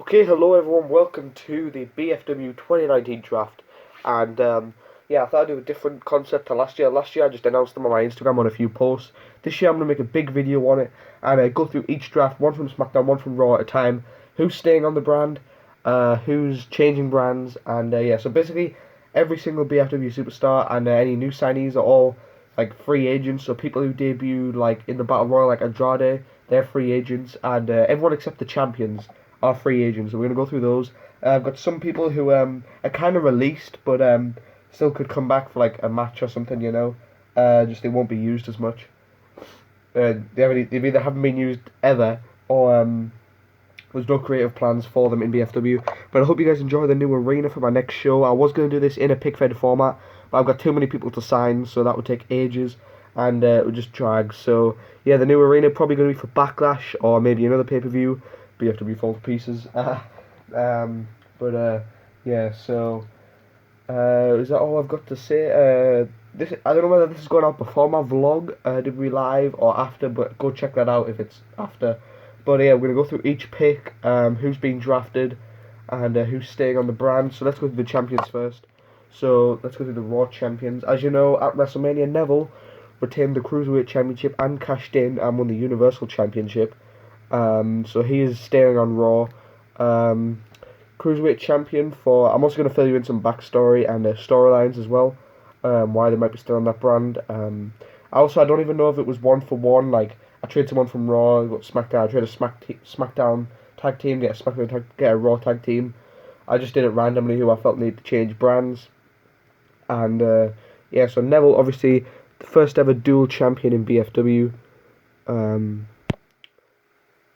Okay, hello everyone, welcome to the BFW 2019 draft, and yeah, I thought I'd do a different concept to last year. Last year I just announced them on my Instagram on a few posts. This year I'm going to make a big video on it, and go through each draft, one from Smackdown, one from Raw at a time, who's staying on the brand, who's changing brands, and yeah, so basically every single BFW superstar and any new signees are all like free agents, so people who debuted like in the Battle Royal like Andrade, they're free agents, and everyone except the champions are free agents. So we're going to go through those. I've got some people who are kind of released, but still could come back for like a match or something, you know. Just they won't be used as much. They either haven't been used ever, or there's no creative plans for them in BFW. But I hope you guys enjoy the new arena for my next show. I was going to do this in a PIC FED format, but I've got too many people to sign, so that would take ages, and it would just drag. So yeah, the new arena probably going to be for Backlash or maybe another pay-per-view. BFW fall to pieces. Yeah, so is that all I've got to say? This, I don't know whether this is going out before my vlog, did we live, or after, but go check that out if it's after. But yeah, we're going to go through each pick, who's been drafted, and who's staying on the brand. So let's go through the champions first. So let's go through the Raw champions. As you know, at WrestleMania, Neville retained the Cruiserweight Championship and cashed in and won the Universal Championship. So he is staying on Raw. Cruiserweight champion for... I'm also going to fill you in some backstory and storylines as well. Why they might be still on that brand. Also, I don't even know if it was 1-for-1. Like, I traded someone from Raw, got Smackdown. I traded a Smackdown tag team, get a Raw tag team. I just did it randomly who I felt needed to change brands. And, yeah, so Neville, obviously, the first ever dual champion in BFW.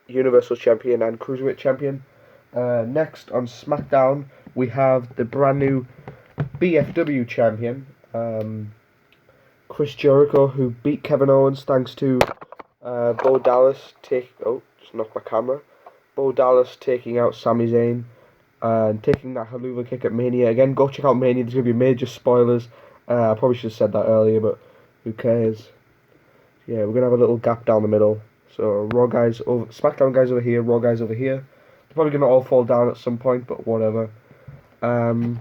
Universal Champion and Cruiserweight Champion. Next on Smackdown, we have the brand new BFW Champion, Chris Jericho, who beat Kevin Owens thanks to Bo Dallas just knocked my camera. Bo Dallas taking out Sami Zayn and taking that Haluva kick at Mania. Again, go check out Mania. There's going to be major spoilers. I probably should have said that earlier, but who cares? Yeah, we're going to have a little gap down the middle. So Raw guys over, Smackdown guys over here, Raw guys over here. They're probably going to all fall down at some point, but whatever. And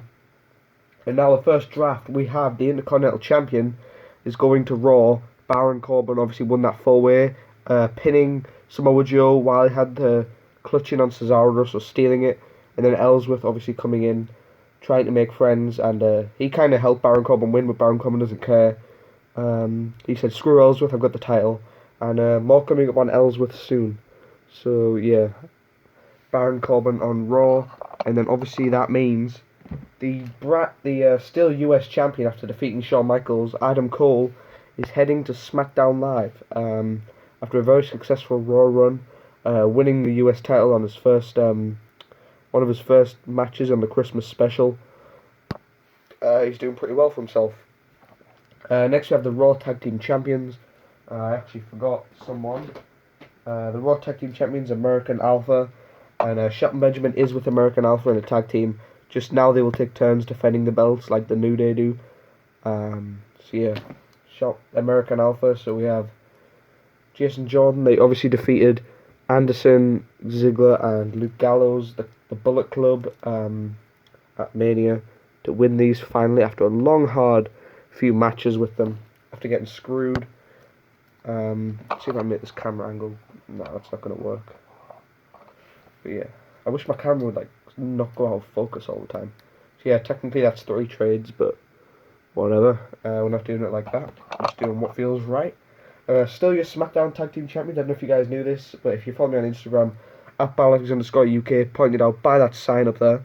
now the first draft, we have the Intercontinental Champion is going to Raw. Baron Corbin obviously won that 4-way, pinning Samoa Joe while he had the clutching on Cesaro, so stealing it. And then Ellsworth obviously coming in, trying to make friends, and he kind of helped Baron Corbin win, but Baron Corbin doesn't care. He said, screw Ellsworth, I've got the title. And more coming up on Ellsworth soon. So yeah, Baron Corbin on Raw, and then obviously that means the still US champion after defeating Shawn Michaels, Adam Cole, is heading to SmackDown Live after a very successful Raw run, winning the US title on his first one of his first matches on the Christmas special. He's doing pretty well for himself. Next we have the Raw Tag Team Champions. I actually forgot someone. The Raw Tag Team Champions, American Alpha, and Shelton Benjamin is with American Alpha in a tag team. Just now they will take turns defending the belts like the New Day do. So yeah, American Alpha. So we have Jason Jordan. They obviously defeated Anderson, Ziggler, and Luke Gallows, the Bullet Club, at Mania to win these finally after a long, hard few matches with them after getting screwed. See if I can make this camera angle. No, that's not going to work. But yeah, I wish my camera would like not go out of focus all the time. So yeah, technically that's 3 trades, but whatever. We're not doing it like that. We're just doing what feels right. Still your Smackdown Tag Team Champions. I don't know if you guys knew this, but if you follow me on Instagram, at @Balor_UK, pointed out by that sign up there,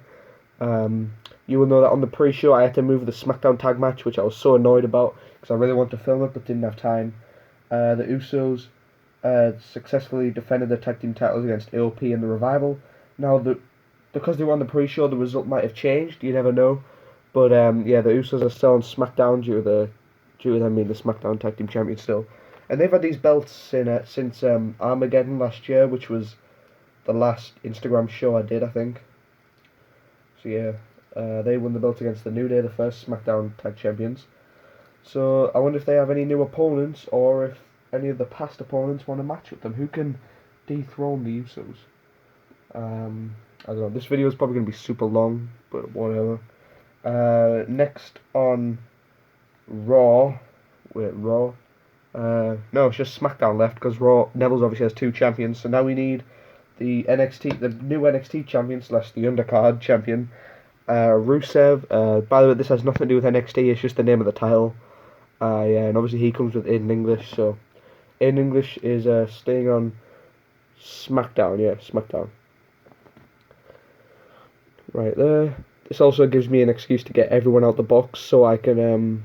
you will know that on the pre-show I had to move the Smackdown tag match, which I was so annoyed about because I really wanted to film it but didn't have time. The Usos successfully defended their tag team titles against AOP and the Revival. Now, because they were on the pre-show, the result might have changed. You never know. But yeah, the Usos are still on SmackDown due to them being the SmackDown Tag Team Champions still. And they've had these belts since Armageddon last year, which was the last Instagram show I did, I think. So yeah, they won the belt against the New Day, the first SmackDown Tag Champions. So I wonder if they have any new opponents, or if any of the past opponents want to match with them. Who can dethrone the Usos? I don't know. This video is probably going to be super long, but whatever. Next on Raw. Wait, Raw? No, it's just SmackDown left because Raw, Neville's obviously has 2 champions, so now we need the new NXT champion / the undercard champion, Rusev. By the way, this has nothing to do with NXT, it's just the name of the title. Yeah, and obviously he comes with Aiden English, so Aiden English is staying on SmackDown, yeah, SmackDown. Right there. This also gives me an excuse to get everyone out the box so I can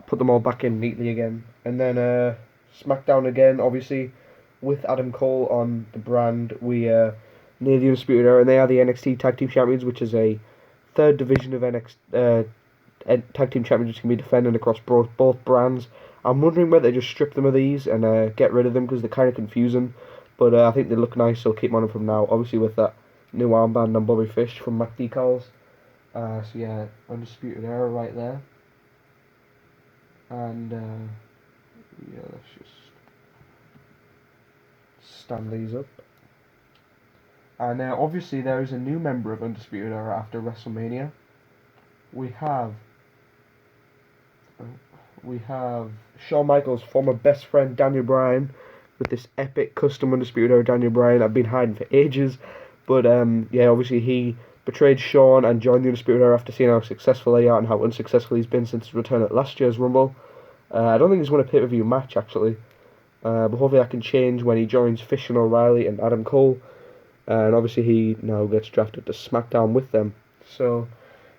put them all back in neatly again. And then SmackDown again, obviously, with Adam Cole on the brand, we near the Undisputed Era, and they are the NXT Tag Team Champions, which is a 3rd division of NXT Tag Team Champions, which can be defended across both brands. I'm wondering whether they just strip them of these and get rid of them because they're kind of confusing, but I think they look nice, so keep them on them from now. Obviously with that new armband on Bobby Fish from Mac Decals. So yeah, Undisputed Era right there. And yeah, let's just stand these up. And obviously there is a new member of Undisputed Era after WrestleMania. We have Shawn Michaels' former best friend Daniel Bryan with this epic custom Undisputed Era Daniel Bryan. I've been hiding for ages, but yeah, obviously he betrayed Shawn and joined the Undisputed Era after seeing how successful they are and how unsuccessful he's been since his return at last year's Rumble. I don't think he's won a pay-per-view match actually, but hopefully that can change when he joins Fish and O'Reilly and Adam Cole, and obviously he now gets drafted to SmackDown with them. So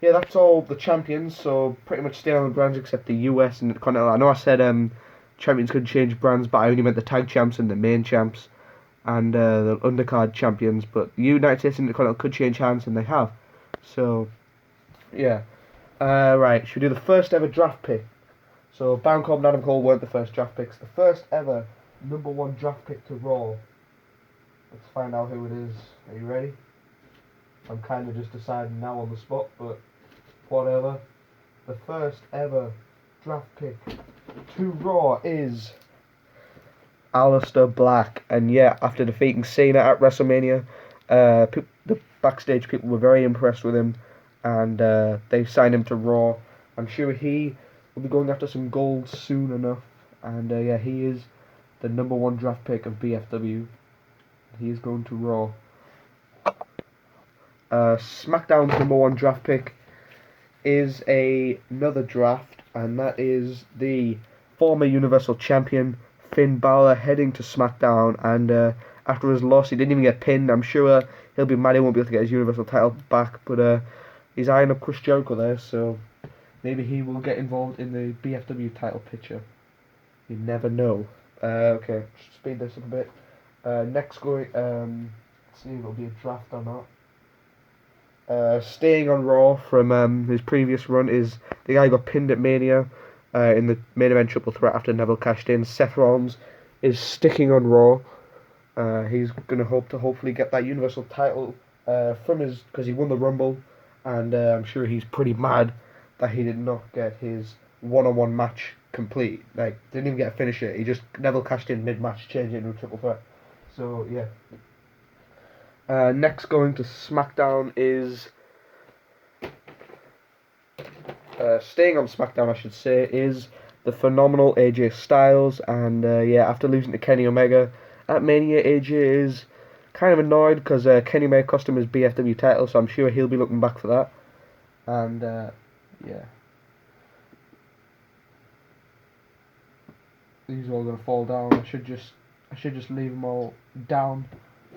yeah, that's all the champions, so pretty much stay on the brands except the US and the Continental. I know I said champions could change brands, but I only meant the tag champs and the main champs and the undercard champions, but the United States and the Continental could change hands, and they have. So yeah. Right, should we do the first ever draft pick? So Baron Corbin and Adam Cole weren't the first draft picks. The first ever #1 draft pick to Raw. Let's find out who it is. Are you ready? I'm kind of just deciding now on the spot, but whatever. The first ever draft pick to Raw is Alistair Black. And yeah, after defeating Cena at WrestleMania, the backstage people were very impressed with him, and they signed him to Raw. I'm sure he will be going after some gold soon enough, and yeah, he is the #1 draft pick of BFW. He is going to Raw. SmackDown's #1 draft pick is another draft, and that is the former Universal Champion Finn Balor heading to SmackDown, and after his loss he didn't even get pinned. I'm sure he'll be mad he won't be able to get his Universal title back, but he's eyeing up Chris Jericho there, so maybe he will get involved in the BFW title picture. You never know. Okay, speed this up a bit. Next going, let's see if it'll be a draft or not. Staying on Raw from his previous run is the guy who got pinned at Mania in the main event triple threat after Neville cashed in. Seth Rollins is sticking on Raw. He's going to hopefully get that Universal title because he won the Rumble, and I'm sure he's pretty mad that he did not get his one-on-one match complete. Like, didn't even get a finisher. He just Neville cashed in mid-match, changed it into a triple threat. So yeah. Next going to SmackDown is staying on SmackDown, I should say, is the phenomenal AJ Styles, and yeah, after losing to Kenny Omega at Mania, AJ is kind of annoyed because Kenny Omega cost him his BFW title, so I'm sure he'll be looking back for that. And yeah, these are all gonna fall down. I should just leave them all down,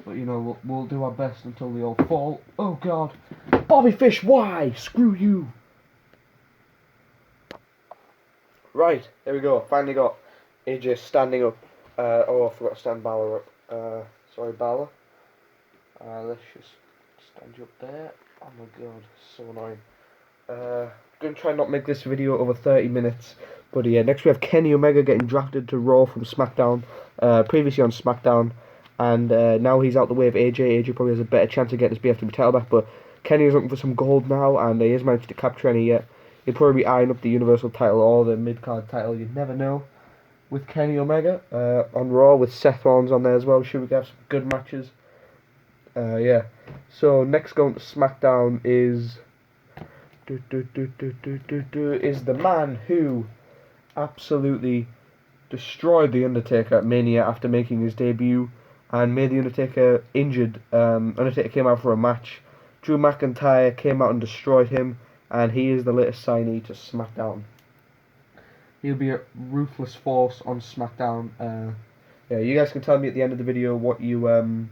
but you know, we'll do our best until they all fall. Oh God, Bobby Fish, why? Screw you. Right, there we go. Finally got AJ standing up. Oh, I forgot to stand Balor up. Sorry, Balor. Let's just stand you up there. Oh my God, so annoying. Gonna try not make this video over 30 minutes. But yeah, next we have Kenny Omega getting drafted to Raw from SmackDown. Previously on SmackDown, and now he's out the way of AJ. AJ probably has a better chance of getting his BFW title back, but Kenny is looking for some gold now, and he has managed to capture any yet. He'll probably be eyeing up the Universal title or the mid-card title, you never know. With Kenny Omega on Raw, with Seth Rollins on there as well. Sure, we can have some good matches. Yeah. So next going to SmackDown is is the man who absolutely destroyed the Undertaker at Mania after making his debut and made the Undertaker injured. Undertaker came out for a match. Drew McIntyre came out and destroyed him, and he is the latest signee to SmackDown. He'll be a ruthless force on SmackDown. Yeah, you guys can tell me at the end of the video what you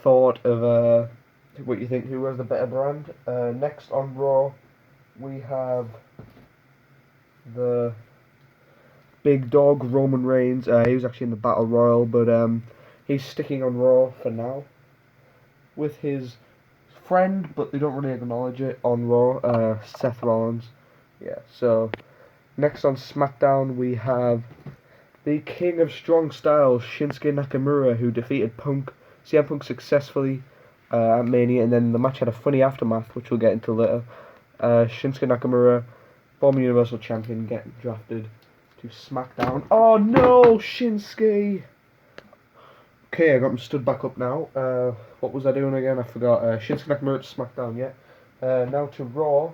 thought of what you think who was the better brand. Next on Raw, we have the big dog Roman Reigns. He was actually in the Battle Royal, but he's sticking on Raw for now with his friend, but they don't really acknowledge it on Raw. Seth Rollins. Yeah. So next on SmackDown, we have the King of Strong Style, Schinsky Nakamura, who defeated CM Punk successfully at Mania, and then the match had a funny aftermath, which we'll get into later. Schinsky Nakamura, former Universal Champion, getting drafted to SmackDown. Oh no, Schinsky! Okay, I got him stood back up now. What was I doing again? I forgot. Schinsky Nakamura to SmackDown, yeah. Now to Raw.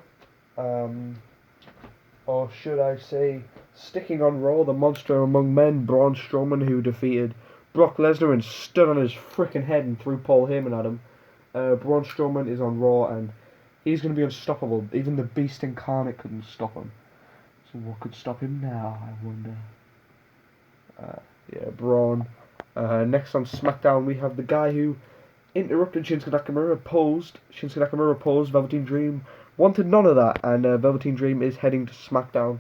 Or should I say, sticking on Raw, the monster among men, Braun Strowman, who defeated Brock Lesnar and stood on his freaking head and threw Paul Heyman at him. Braun Strowman is on Raw and he's going to be unstoppable. Even the Beast Incarnate couldn't stop him. So what could stop him now, I wonder? Yeah, Braun. Next on SmackDown, we have the guy who interrupted Shinsuke Nakamura, posed, Velveteen Dream. Wanted none of that, and Velveteen Dream is heading to SmackDown.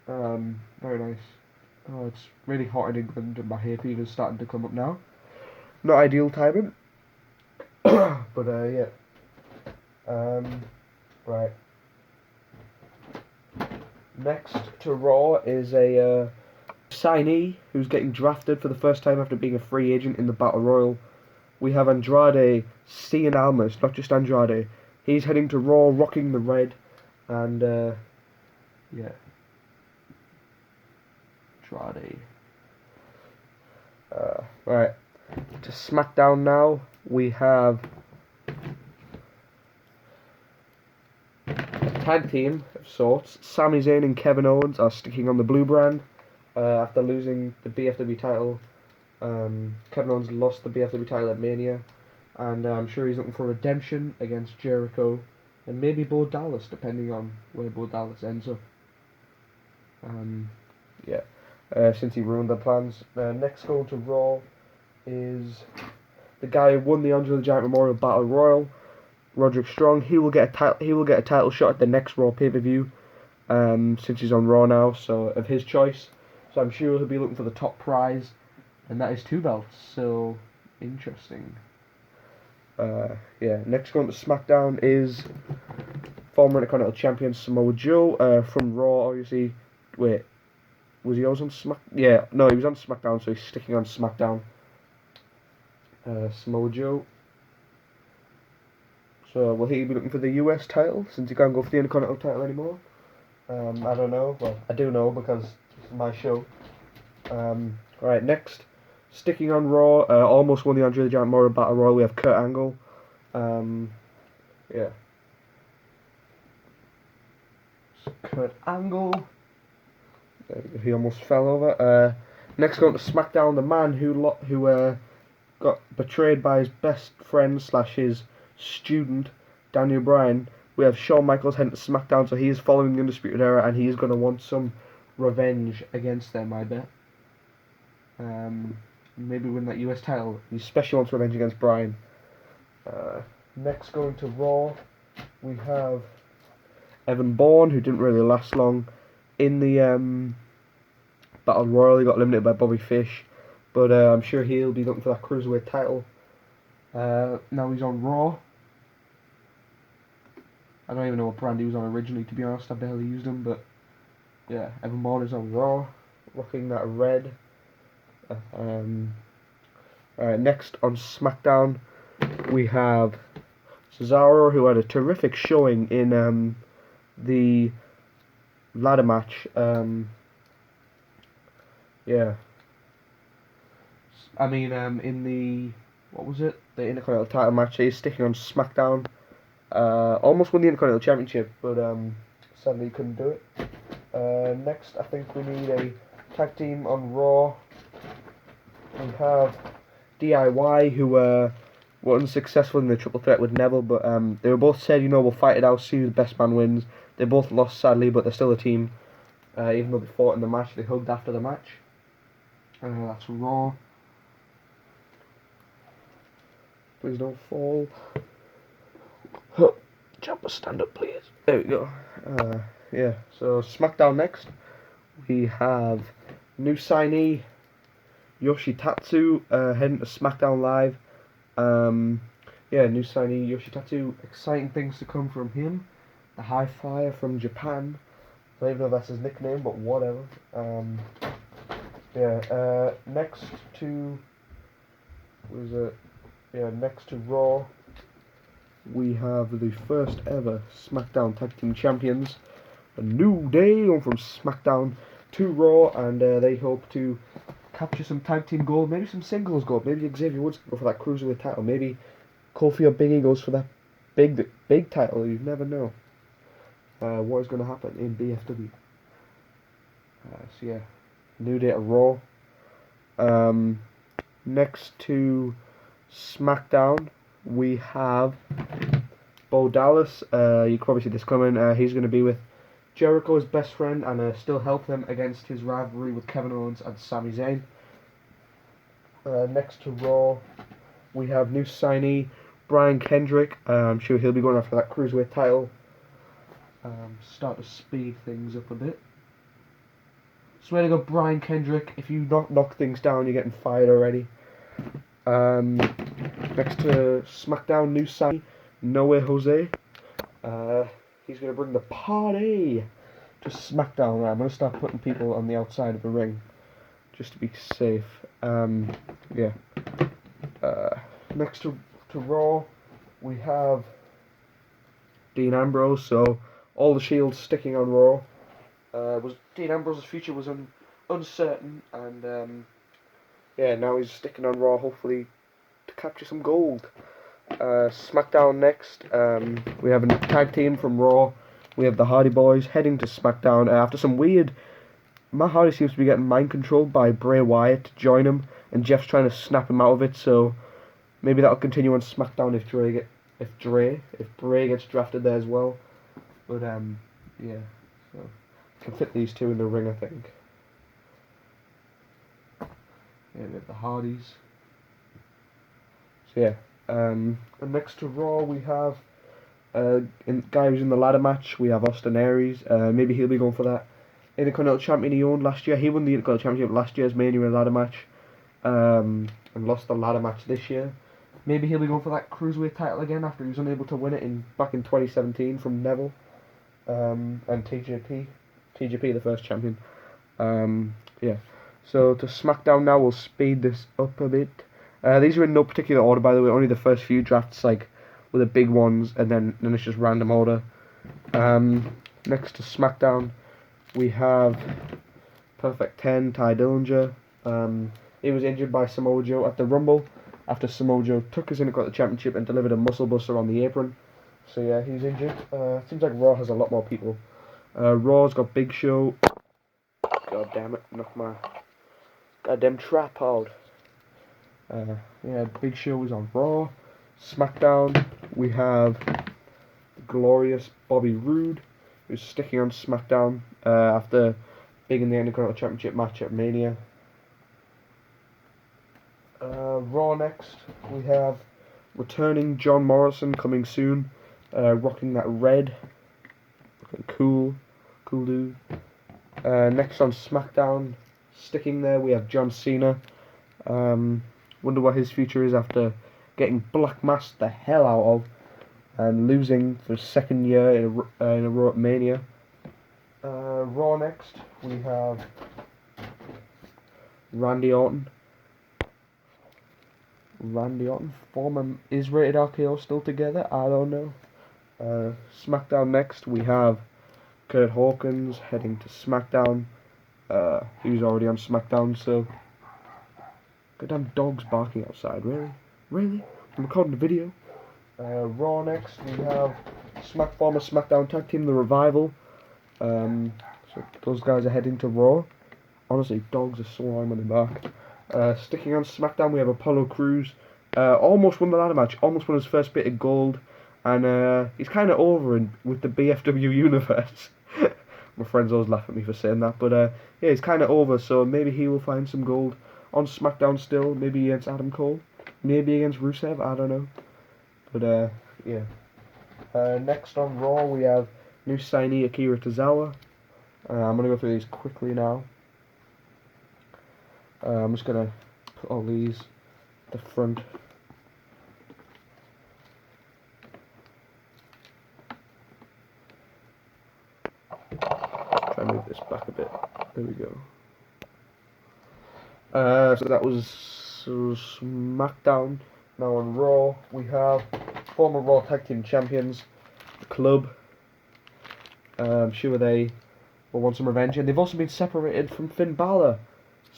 Very nice. Oh, it's really hot in England and my hay fever's starting to come up now. Not ideal timing. But yeah. Right. Next to Raw is a signee who's getting drafted for the first time after being a free agent in the Battle Royal. We have Andrade Cien Almas, not just Andrade. He's heading to Raw, rocking the red, and yeah. Andrade. Right. To SmackDown now, we have a tag team of sorts. Sami Zayn and Kevin Owens are sticking on the blue brand after losing the BFW title. Kevin Owens lost the BFW title at Mania, and I'm sure he's looking for redemption against Jericho and maybe Bo Dallas, depending on where Bo Dallas ends up. Yeah. Since he ruined their plans. Next going to Raw is the guy who won the Andre the Giant Memorial Battle Royal, Roderick Strong. He will get a title shot at the next Raw pay-per-view, since he's on Raw now, so of his choice. So I'm sure he'll be looking for the top prize, and that is 2 belts. So interesting. Yeah. Next going to SmackDown is former Intercontinental Champion Samoa Joe from Raw. Obviously, wait. Was he always on Smack? Yeah, no, he was on SmackDown, so he's sticking on SmackDown. Samoa Joe. So will he be looking for the US title since he can't go for the Intercontinental title anymore? I don't know. Well, I do know because it's my show. Right, next, sticking on Raw, almost won the Andre the Giant Memorial Battle Royal. We have Kurt Angle. Yeah. Kurt Angle. He almost fell over. Next, going to SmackDown, the man who got betrayed by his best friend / his student, Daniel Bryan. We have Shawn Michaels heading to SmackDown, so he is following the Undisputed Era, and he is going to want some revenge against them, I bet. Maybe win that US title. He especially wants revenge against Bryan. Next, going to Raw, we have Evan Bourne, who didn't really last long in the Battle Royal. He got eliminated by Bobby Fish, but I'm sure he'll be looking for that Cruiserweight title. Now he's on Raw. I don't even know what brand he was on originally, to be honest. I barely used him, but yeah, Evan Bourne is on Raw, rocking that red. Alright, next on SmackDown, we have Cesaro, who had a terrific showing in the ladder match. Yeah. I mean, in the what was it? The Intercontinental title match. He's sticking on SmackDown. Almost won the Intercontinental Championship, but sadly he couldn't do it. Next, I think we need a tag team on Raw. We have DIY, who were unsuccessful in the triple threat with Neville, but they were both said, we'll fight it out, see who the best man wins. They both lost, sadly, but they're still a team. Even though they fought in the match, they hugged after the match. That's Raw. Please don't fall. Jumper, stand up, please. There we go. Yeah, so SmackDown next. We have new signee Yoshitatsu heading to SmackDown Live. New signee Yoshitatsu. Exciting things to come from him. The High Flyer from Japan. I don't even know if that's his nickname, but whatever. Next to next to Raw, we have the first ever SmackDown Tag Team Champions, A New Day, going from SmackDown to Raw, and they hope to capture some tag team gold, maybe some singles gold. Maybe Xavier Woods go for that cruiserweight title. Maybe Kofi or Biggie goes for that big title. You never know what is going to happen in BFW. New Day at Raw. Next to SmackDown, we have Bo Dallas. You can probably see this coming. He's going to be with Jericho's best friend and still help them against his rivalry with Kevin Owens and Sami Zayn. Next to Raw, we have new signee Brian Kendrick. I'm sure he'll be going after that cruiserweight title. Start to speed things up a bit. Swear to God, Brian Kendrick, if you knock things down, you're getting fired already. Next to SmackDown, new signee No Way Jose. He's going to bring the party to SmackDown. I'm going to start putting people on the outside of the ring just to be safe. Next to Raw, we have Dean Ambrose. So all the Shields sticking on Raw. Dean Ambrose's future was uncertain, and now he's sticking on Raw, hopefully to capture some gold. SmackDown next. We have a tag team from Raw. We have the Hardy Boys heading to SmackDown after some weird. Matt Hardy seems to be getting mind controlled by Bray Wyatt to join him, and Jeff's trying to snap him out of it. So maybe that'll continue on SmackDown if Bray gets drafted there as well. But so can fit these two in the ring, I think. We have the Hardys. So and next to Raw, we have guy who's in the ladder match. We have Austin Aries. Maybe he'll be going for that Intercontinental Champion he owned last year. He won the Intercontinental Championship last year's Mania ladder match, and lost the ladder match this year. Maybe he'll be going for that cruiserweight title again after he was unable to win it back in 2017 from Neville and TJP, the first champion. So to SmackDown now, we'll speed this up a bit. These are in no particular order, by the way. Only the first few drafts, were the big ones, and then it's just random order. Next to SmackDown, we have Perfect 10, Ty Dillinger. He was injured by Samoa Joe at the Rumble after Samoa Joe took his Intercontinental Championship and delivered a muscle buster on the apron. So yeah, he's injured. Seems like Raw has a lot more people. Raw's got Big Show. God damn it, knock my goddamn tripod. Big Show is on Raw. SmackDown, we have the glorious Bobby Roode, who's sticking on SmackDown after being in the Intercontinental Championship match at Mania. Raw next, we have returning John Morrison coming soon, rocking that red, looking cool dude. Next on SmackDown, sticking there, we have John Cena. Wonder what his future is after getting black masked the hell out of and losing for the second year in a row at Mania. Raw next, we have Randy Orton. Former Is-Rated RKO still together? I don't know. SmackDown next, we have Curt Hawkins heading to SmackDown. He was already on SmackDown, so... Goddamn dogs barking outside, really? Really? I'm recording the video. Raw next, we have former Smackdown Tag Team, The Revival. So those guys are heading to Raw. Honestly, dogs are so annoying when they're back. Sticking on Smackdown, we have Apollo Crews. Almost won the ladder match, almost won his first bit of gold. And he's kind of over with the BFW universe. My friends always laugh at me for saying that. But yeah, he's kind of over, so maybe he will find some gold on SmackDown still. Maybe against Adam Cole. Maybe against Rusev, I don't know. But yeah. Next on Raw, we have new signee Akira Tozawa. I'm going to go through these quickly now. I'm just going to put all these at the front. Try and move this back a bit. There we go. So that was SmackDown. Now on Raw, we have former Raw Tag Team Champions, the Club. I'm sure they will want some revenge, and they've also been separated from Finn Balor.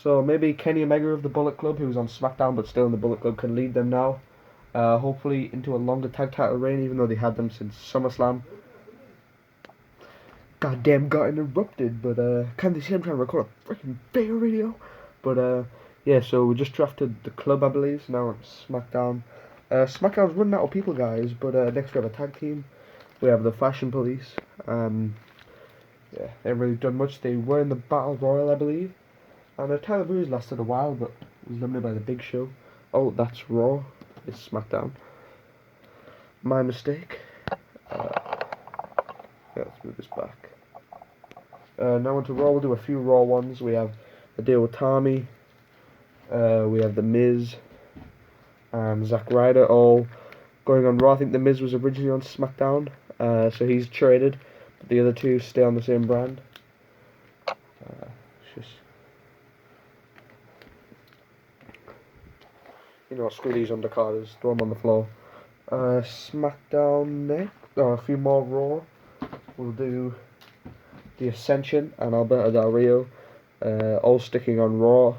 So maybe Kenny Omega of the Bullet Club, who was on SmackDown but still in the Bullet Club, can lead them now. Hopefully into a longer tag title reign, even though they had them since SummerSlam. Goddamn, got interrupted, but can't they see I'm trying to record a freaking video video? But yeah, so we just drafted the Club, I believe. So now on SmackDown. SmackDown's running out of people, guys. But next we have a tag team. We have the Fashion Police. Yeah, they haven't really done much. They were in the Battle Royal, I believe. And Tyler Breeze lasted a while, but was limited by the Big Show. Oh, that's Raw. It's SmackDown. My mistake. Yeah, let's move this back. Now on to Raw. We'll do a few Raw ones. We have Hideo Itami. We have The Miz and Zack Ryder all going on Raw. I think The Miz was originally on SmackDown, so he's traded. But the other two stay on the same brand. You know, screw these undercarders, throw them on the floor. SmackDown next. Oh, a few more Raw. We'll do The Ascension and Alberto Del Rio, all sticking on Raw.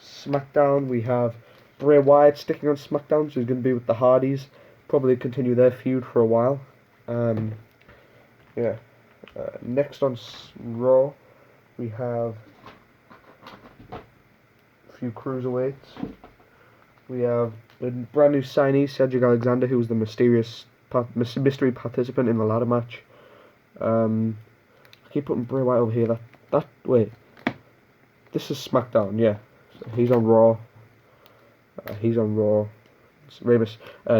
SmackDown, we have Bray Wyatt sticking on SmackDown, so he's going to be with the Hardys. Probably continue their feud for a while. Yeah. Next on Raw, we have a few cruiserweights. We have a brand new signee, Cedric Alexander, who was the mystery participant in the ladder match. I keep putting Bray Wyatt over here. Wait. This is SmackDown, yeah. So he's on Raw. He's on Raw.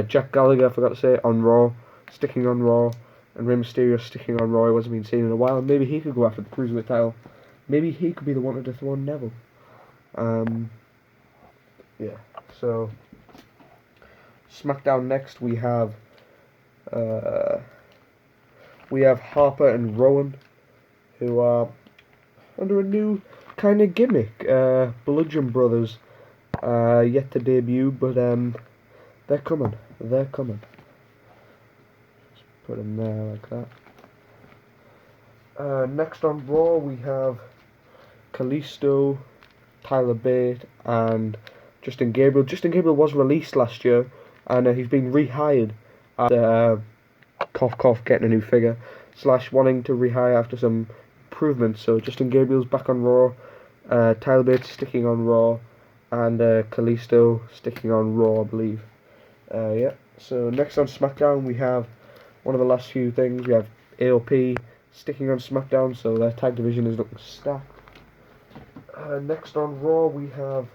Jack Gallagher, I forgot to say, on Raw. Sticking on Raw. And Rey Mysterio sticking on Raw. He wasn't been seen in a while. And maybe he could go after the Cruiserweight title. Maybe he could be the one to dethrone Neville. Yeah. So, SmackDown next, we have Harper and Rowan, who are under a new kind of gimmick. Bludgeon Brothers, yet to debut, but they're coming. They're coming. Just put them there like that. Next on Raw, we have Kalisto, Tyler Bate, and Justin Gabriel. Justin Gabriel was released last year, and he's been rehired after cough cough getting a new figure / wanting to rehire after some improvements. So Justin Gabriel's back on Raw, Tyler Bate sticking on Raw, and Kalisto sticking on Raw, I believe. Yeah. So next on SmackDown, we have one of the last few things. We have AOP sticking on SmackDown, so their tag division is looking stacked. Next on Raw, we have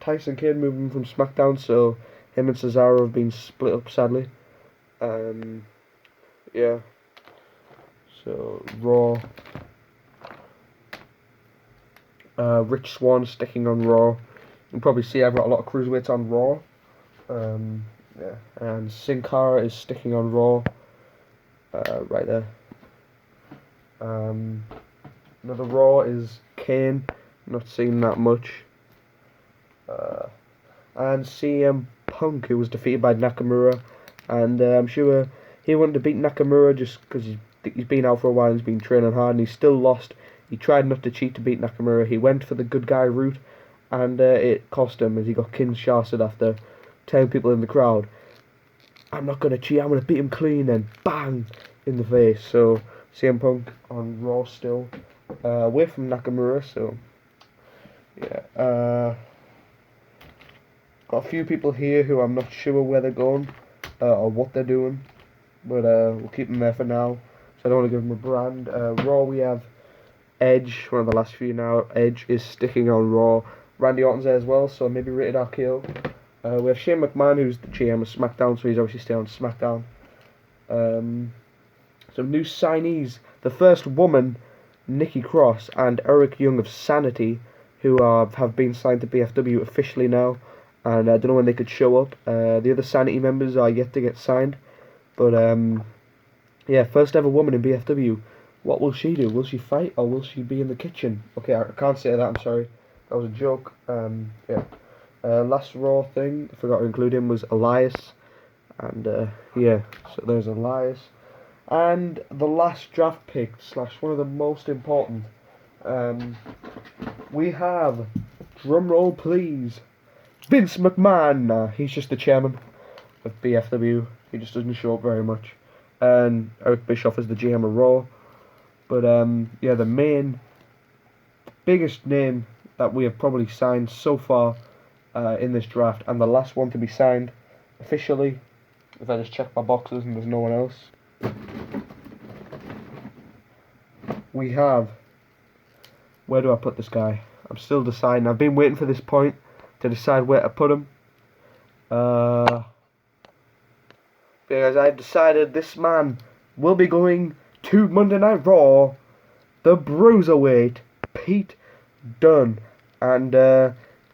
Tyson Kidd moving from SmackDown, so him and Cesaro have been split up, sadly. Yeah. So, Raw. Rich Swann sticking on Raw. You can probably see I've got a lot of cruiserweights on Raw. Yeah. And Sin Cara is sticking on Raw. Right there. Another Raw is Kane. Not seen that much. And CM Punk, who was defeated by Nakamura. And I'm sure he wanted to beat Nakamura just because he's been out for a while, he's been training hard, and he still lost. He tried not to cheat to beat Nakamura. He went for the good guy route, and it cost him as he got kin-shasted after telling people in the crowd, I'm not going to cheat, I'm going to beat him clean, and bang, in the face. So, CM Punk on Raw still, away from Nakamura, so, yeah. Got a few people here who I'm not sure where they're going, or what they're doing, but we'll keep them there for now, so I don't want to give them a brand. Raw, we have Edge, one of the last few now. Edge is sticking on Raw. Randy Orton's there as well, so maybe rated RKO. We have Shane McMahon, who's the GM of SmackDown, so he's obviously staying on SmackDown. Some new signees. The first woman, Nikki Cross, and Eric Young of Sanity, who have been signed to BFW officially now, and I don't know when they could show up. The other Sanity members are yet to get signed, but yeah, first ever woman in BFW. What will she do? Will she fight, or will she be in the kitchen? Okay, I can't say that, I'm sorry. That was a joke. Yeah. Last Raw thing, I forgot to include him, was Elias. And, yeah, so there's Elias. And the last draft pick, / one of the most important. We have, drum roll please, Vince McMahon. Nah, he's just the chairman of BFW. He just doesn't show up very much. And Eric Bischoff is the GM of Raw. But, yeah, the biggest name that we have probably signed so far in this draft, and the last one to be signed officially, if I just check my boxes and there's no one else, we have, where do I put this guy? I'm still deciding. I've been waiting for this point to decide where to put him. Because I've decided this man will be going to Monday Night Raw, the Bruiserweight, Pete Dunne. And,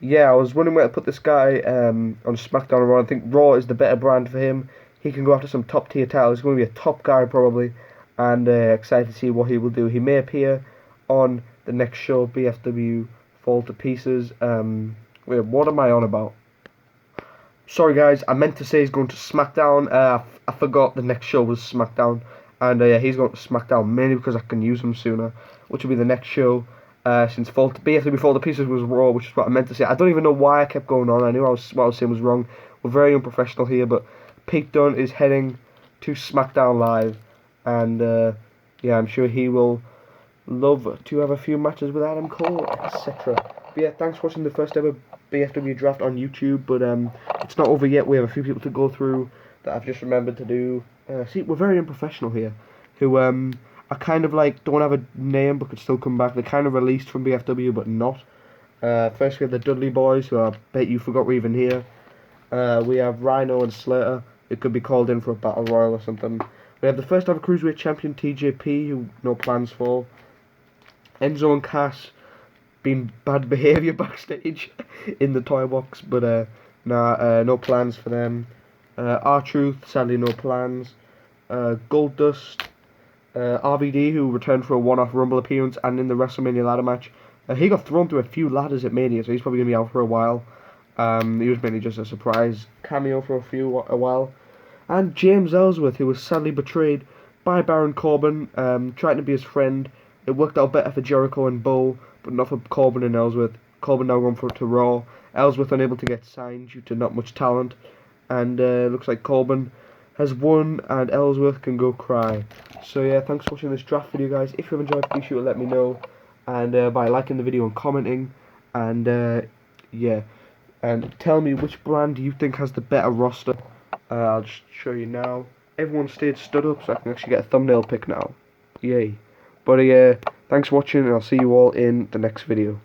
yeah, I was wondering where to put this guy on SmackDown and Raw. I think Raw is the better brand for him. He can go after some top tier titles. He's going to be a top guy probably. And excited to see what he will do. He may appear on the next show, BFW Fall to Pieces. Wait, what am I on about? Sorry guys, I meant to say he's going to SmackDown. I forgot the next show was SmackDown. And he's going to SmackDown mainly because I can use him sooner, which will be the next show. Since BFW Fall to Pieces was Raw, which is what I meant to say. I don't even know why I kept going on. I knew what I was saying was wrong. We're very unprofessional here, but Pete Dunne is heading to SmackDown Live. And, yeah, I'm sure he will love to have a few matches with Adam Cole, etc. But yeah, thanks for watching the first ever BFW draft on YouTube. But it's not over yet. We have a few people to go through that I've just remembered to do. See, we're very unprofessional here. Who are kind of like, don't have a name but could still come back. They're kind of released from BFW but not. First we have the Dudley Boys, who I bet you forgot were even here. We have Rhino and Slater, who could be called in for a battle royal or something. We have the first ever Cruiserweight Champion TJP, who no plans for. Enzo and Cass being bad behaviour backstage in the toy box, but no plans for them. R-Truth, sadly no plans. Goldust, RVD, who returned for a one-off Rumble appearance and in the WrestleMania ladder match. He got thrown through a few ladders at Mania, so he's probably going to be out for a while. He was mainly just a surprise cameo for a while. And James Ellsworth, who was sadly betrayed by Baron Corbin, trying to be his friend. It worked out better for Jericho and Bull, but not for Corbin and Ellsworth. Corbin now going to Raw. Ellsworth unable to get signed due to not much talent. And looks like Corbin has won and Ellsworth can go cry. So yeah, thanks for watching this draft video, guys. If you have enjoyed, be sure to let me know. And by liking the video and commenting. And yeah. And tell me which brand you think has the better roster. I'll just show you now. Everyone stayed stood up so I can actually get a thumbnail pick now. Yay. But yeah, thanks for watching and I'll see you all in the next video.